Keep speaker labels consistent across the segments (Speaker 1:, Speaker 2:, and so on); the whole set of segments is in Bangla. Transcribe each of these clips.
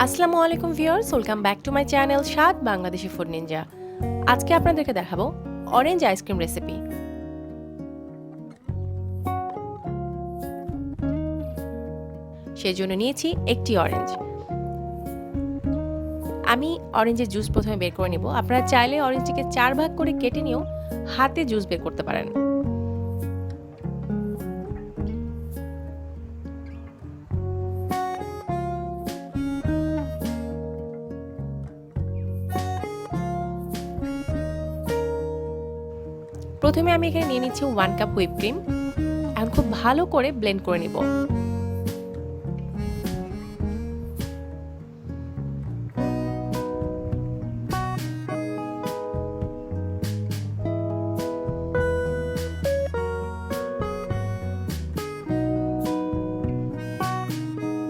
Speaker 1: আসসালামু আলাইকুম viewers, welcome back to my channel Shad Bangladeshi food Ninja. আজকে আপনাদেরকে দেখাবো অরেঞ্জ আইসক্রিম রেসিপি। সেজন্য নিয়েছি একটি অরেঞ্জ। আমি অরেঞ্জের জুস প্রথমে বের করে নিব। আপনারা চাইলে অরেঞ্জটিকে 4 ভাগ করে কেটে নিয়েও হাতে জুস বের করতে পারেন। প্রথমে আমি এখানে নিয়ে নিচ্ছি 1 কাপ হুইপ ক্রিম। এখন খুব ভালো করে ব্লেন্ড করে নিব।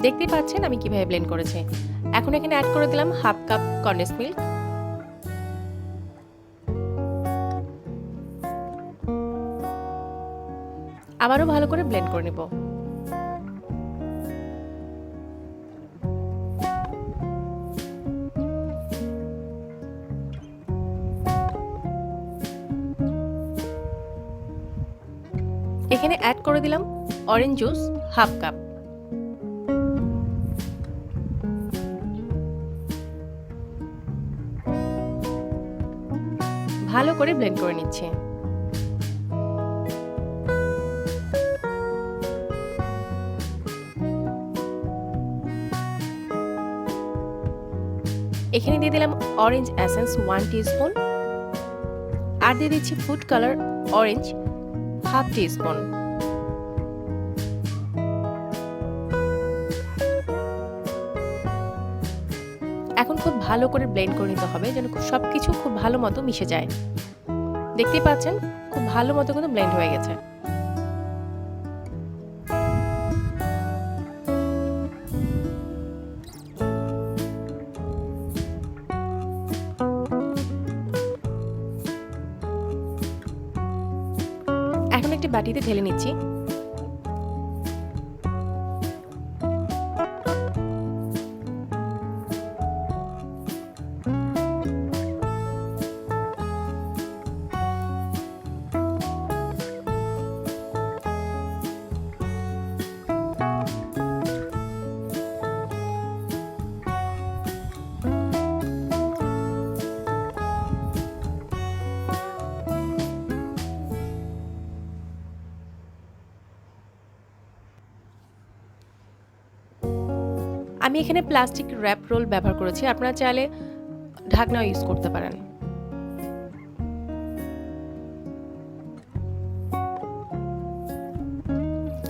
Speaker 1: দেখতেই পাচ্ছেন আমি কিভাবে ব্লেন্ড করেছি। এখন এখানে অ্যাড করে দিলাম হাফ কাপ কনডেন্স মিল্ক। আবারও ভালো করে ব্লেন্ড করে নিব। এখানে অ্যাড করে দিলাম অরেঞ্জ জুস হাফ কাপ। ভালো করে ব্লেন্ড করে নিচ্ছি। এখানে দিয়ে দিলাম অরেঞ্জ এসেন্স 1 টিস্পুন, আর দিয়ে দিচ্ছি food colour orange half teaspoon. এখন খুব ভালো করে ব্লেন্ড করে নিতে হবে যেন সবকিছু খুব ভালো মতো মিশে যায়। দেখতেই পাচ্ছেন খুব ভালো মতো কিন্তু ব্লেন্ড হয়ে গেছে। এখন একটি বাটিতে ঢেলে নিচ্ছি। আমি এখানে প্লাস্টিক র্যাপ রোল ব্যবহার করেছি, আপনারা চাইলে ঢাকনাও ইউজ করতে পারেন।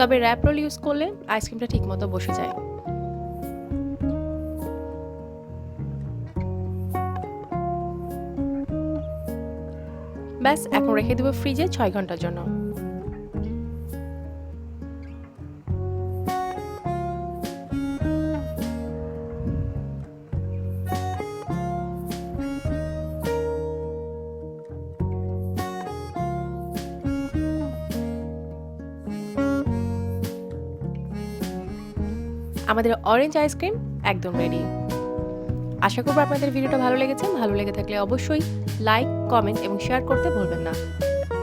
Speaker 1: তবে র্যাপ রোল ইউজ করলে আইসক্রিমটা ঠিকমতো বসে যায়। ব্যাস, এখন রেখে দেব ফ্রিজে 6 ঘন্টার জন্য। আমাদের অরেঞ্জ আইসক্রিম একদম রেডি। আশা করব আপনাদের ভিডিওটা ভালো লেগেছে। ভালো লেগে থাকলে অবশ্যই লাইক, কমেন্ট এবং শেয়ার করতে ভুলবেন না।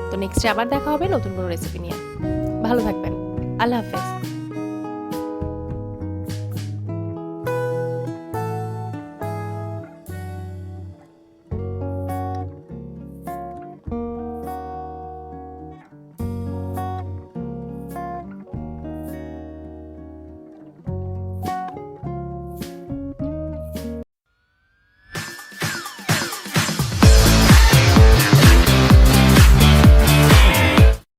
Speaker 1: তো নেক্সটে আবার দেখা হবে নতুন কোনো রেসিপি নিয়ে। ভালো থাকবেন। আল্লাহ হাফেজ।